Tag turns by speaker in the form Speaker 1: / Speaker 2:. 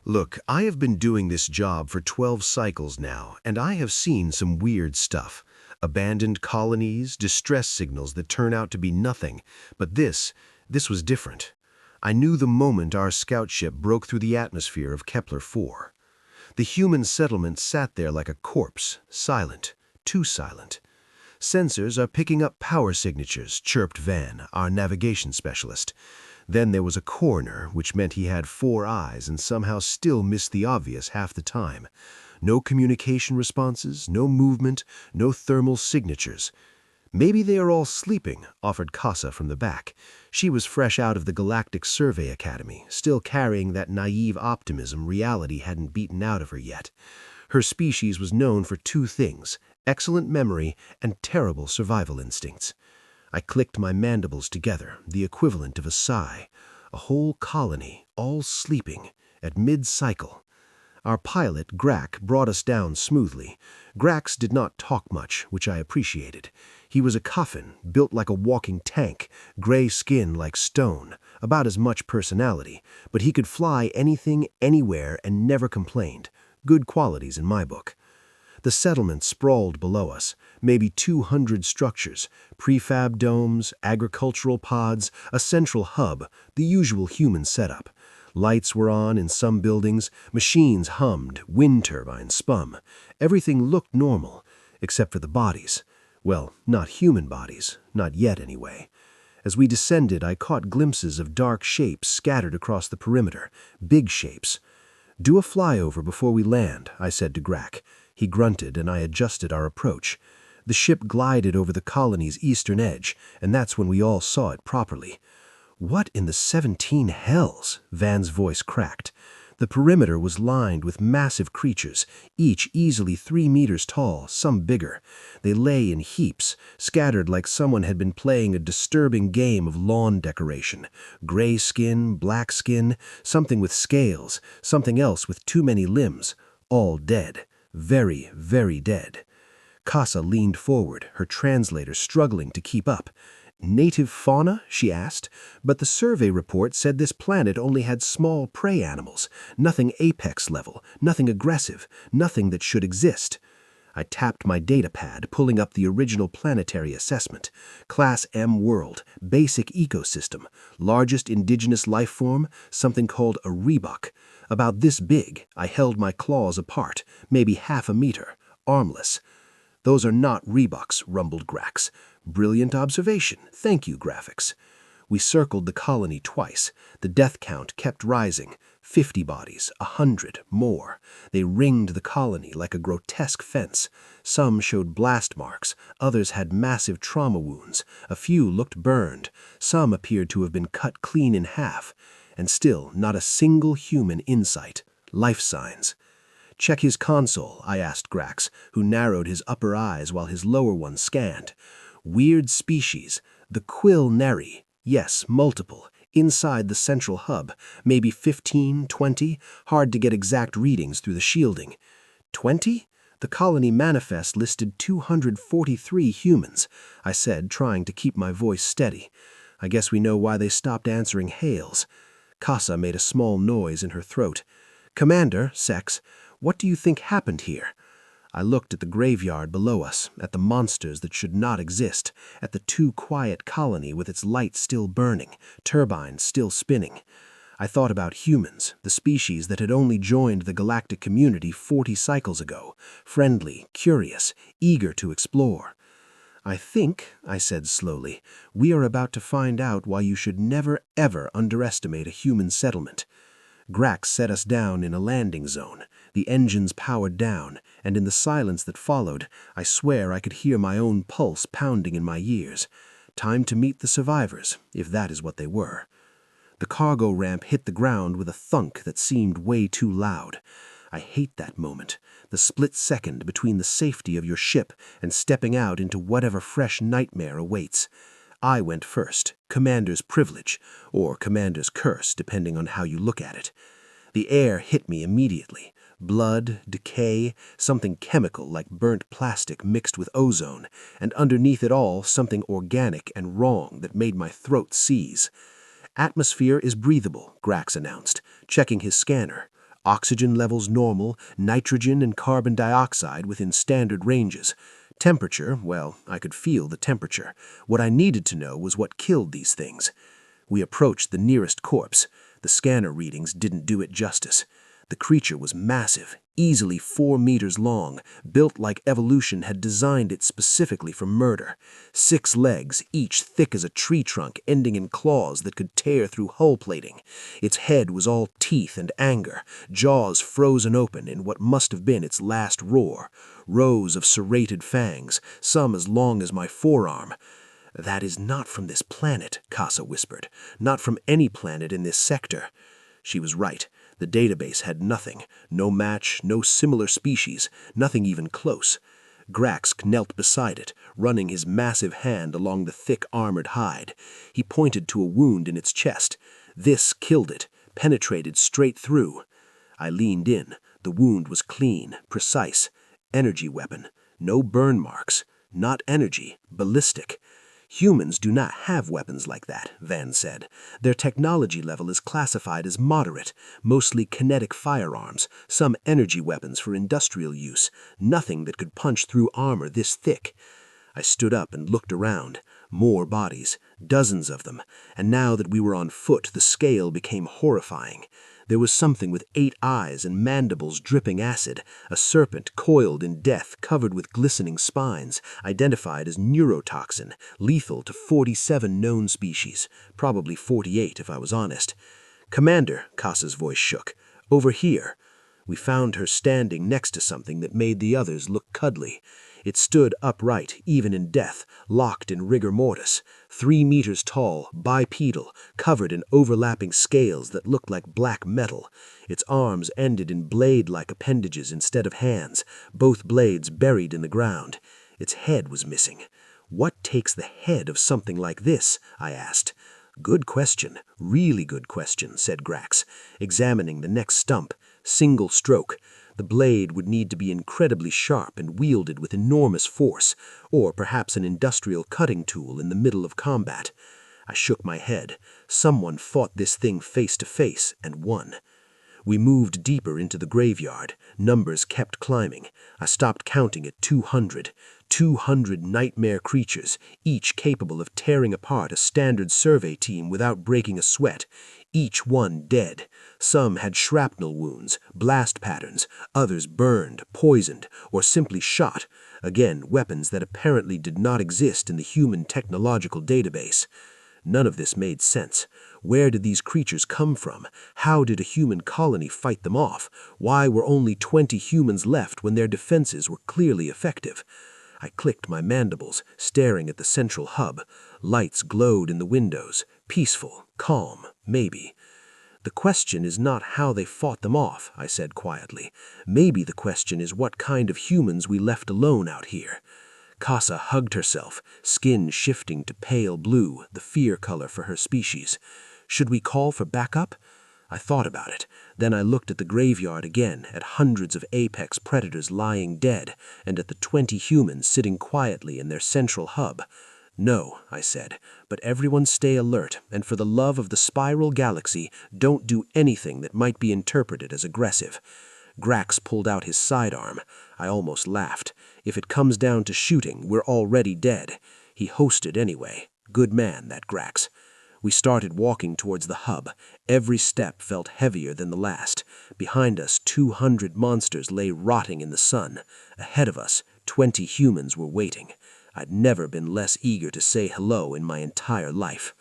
Speaker 1: Look, I have been doing this job for 12 cycles now, and I have seen some weird stuff. Abandoned colonies, distress signals that turn out to be nothing. But this was different. I knew the moment our scout ship broke through the atmosphere of Kepler 4. The human settlement sat there like a corpse, silent, too silent. "Sensors are picking up power signatures," chirped Van, our navigation specialist. Then there was a coroner, which meant he had 4 eyes and somehow still missed the obvious half the time. No communication responses, no movement, no thermal signatures. "Maybe they are all sleeping," offered Casa from the back. She was fresh out of the Galactic Survey Academy, still carrying that naive optimism reality hadn't beaten out of her yet. Her species was known for 2 things: excellent memory and terrible survival instincts. I clicked my mandibles together, the equivalent of a sigh. A whole colony, all sleeping, at mid-cycle. Our pilot, Grack, brought us down smoothly. Grax did not talk much, which I appreciated. He was a coffin, built like a walking tank, gray skin like stone, about as much personality, but he could fly anything, anywhere, and never complained. Good qualities in my book. The settlement sprawled below us, maybe 200 structures, prefab domes, agricultural pods, a central hub, the usual human setup. Lights were on in some buildings, machines hummed, wind turbines spun. Everything looked normal, except for the bodies. Well, not human bodies, not yet anyway. As we descended, I caught glimpses of dark shapes scattered across the perimeter, big shapes. "Do a flyover before we land," I said to Grack. He grunted, and I adjusted our approach. The ship glided over the colony's eastern edge, and that's when we all saw it properly. "What in the 17 hells?" Van's voice cracked. The perimeter was lined with massive creatures, each easily 3 meters tall, some bigger. They lay in heaps, scattered like someone had been playing a disturbing game of lawn decoration. Gray skin, black skin, something with scales, something else with too many limbs. All dead. Very, very dead. Casa leaned forward, her translator struggling to keep up. "Native fauna?" she asked, but the survey report said this planet only had small prey animals, nothing apex level, nothing aggressive, nothing that should exist. I tapped my datapad, pulling up the original planetary assessment. Class M world, basic ecosystem, largest indigenous life form, something called a rebuck. About this big, I held my claws apart, maybe half a meter, armless. "Those are not rebucks," rumbled Grax. "Brilliant observation. Thank you, graphics." We circled the colony twice. The death count kept rising. 50 bodies, 100, more. They ringed the colony like a grotesque fence. Some showed blast marks, others had massive trauma wounds, a few looked burned, some appeared to have been cut clean in half, and still not a single human in sight. Life signs. "Check his console," I asked Grax, who narrowed his upper eyes while his lower ones scanned. "Weird species. The quill neri. Yes, multiple. Inside the central hub. Maybe 15, 20. Hard to get exact readings through the shielding." 20? The colony manifest listed 243 humans, I said, trying to keep my voice steady. "I guess we know why they stopped answering hails." Casa made a small noise in her throat. "Commander, Sex, what do you think happened here?" I looked at the graveyard below us, at the monsters that should not exist, at the too quiet colony with its lights still burning, turbines still spinning. I thought about humans, the species that had only joined the galactic community 40 cycles ago, friendly, curious, eager to explore. "I think," I said slowly, "we are about to find out why you should never ever underestimate a human settlement." Grax set us down in a landing zone. The engines powered down, and in the silence that followed, I swear I could hear my own pulse pounding in my ears. Time to meet the survivors, if that is what they were. The cargo ramp hit the ground with a thunk that seemed way too loud. I hate that moment, the split second between the safety of your ship and stepping out into whatever fresh nightmare awaits. I went first, commander's privilege, or commander's curse, depending on how you look at it. The air hit me immediately. Blood, decay, something chemical like burnt plastic mixed with ozone, and underneath it all something organic and wrong that made my throat seize. "Atmosphere is breathable," Grax announced, checking his scanner. Oxygen levels normal, nitrogen and carbon dioxide within standard ranges. Temperature, well, I could feel the temperature. What I needed to know was what killed these things. We approached the nearest corpse. The scanner readings didn't do it justice. The creature was massive, easily 4 meters long, built like evolution had designed it specifically for murder. 6 legs, each thick as a tree trunk, ending in claws that could tear through hull plating. Its head was all teeth and anger, jaws frozen open in what must have been its last roar. Rows of serrated fangs, some as long as my forearm. "That is not from this planet," Casa whispered. "Not from any planet in this sector." She was right. The database had nothing. No match, no similar species, nothing even close. Grax knelt beside it, running his massive hand along the thick armored hide. He pointed to a wound in its chest. This killed it, penetrated straight through. I leaned in. The wound was clean, precise. Energy weapon. No burn marks. Not energy, ballistic. "Humans do not have weapons like that," Van said. "Their technology level is classified as moderate, mostly kinetic firearms, some energy weapons for industrial use, nothing that could punch through armor this thick." I stood up and looked around. More bodies, dozens of them, and now that we were on foot, the scale became horrifying. There was something with 8 eyes and mandibles dripping acid, a serpent coiled in death covered with glistening spines, identified as neurotoxin, lethal to 47 known species, probably 48 if I was honest. "Commander," Casa's voice shook, "over here." We found her standing next to something that made the others look cuddly. It stood upright, even in death, locked in rigor mortis, 3 meters tall, bipedal, covered in overlapping scales that looked like black metal. Its arms ended in blade-like appendages instead of hands, both blades buried in the ground. Its head was missing. "What takes the head of something like this?" I asked. "Good question, really good question," said Grax, examining the next stump. Single stroke. The blade would need to be incredibly sharp and wielded with enormous force, or perhaps an industrial cutting tool in the middle of combat. I shook my head. Someone fought this thing face to face and won. We moved deeper into the graveyard. Numbers kept climbing. I stopped counting at 200. 200 nightmare creatures, each capable of tearing apart a standard survey team without breaking a sweat. Each one dead. Some had shrapnel wounds, blast patterns, others burned, poisoned, or simply shot. Again, weapons that apparently did not exist in the human technological database. None of this made sense. Where did these creatures come from? How did a human colony fight them off? Why were only 20 humans left when their defenses were clearly effective? I clicked my mandibles, staring at the central hub. Lights glowed in the windows. Peaceful, calm, maybe. "The question is not how they fought them off," I said quietly. "Maybe the question is what kind of humans we left alone out here." Casa hugged herself, skin shifting to pale blue, the fear color for her species. "Should we call for backup?" I thought about it. Then I looked at the graveyard again, at hundreds of apex predators lying dead, and at the 20 humans sitting quietly in their central hub. "No," I said, "but everyone stay alert, and for the love of the spiral galaxy, don't do anything that might be interpreted as aggressive." Grax pulled out his sidearm. I almost laughed. "If it comes down to shooting, we're already dead." He hosted anyway. Good man, that Grax. We started walking towards the hub. Every step felt heavier than the last. Behind us, 200 monsters lay rotting in the sun. Ahead of us, 20 humans were waiting. I'd never been less eager to say hello in my entire life.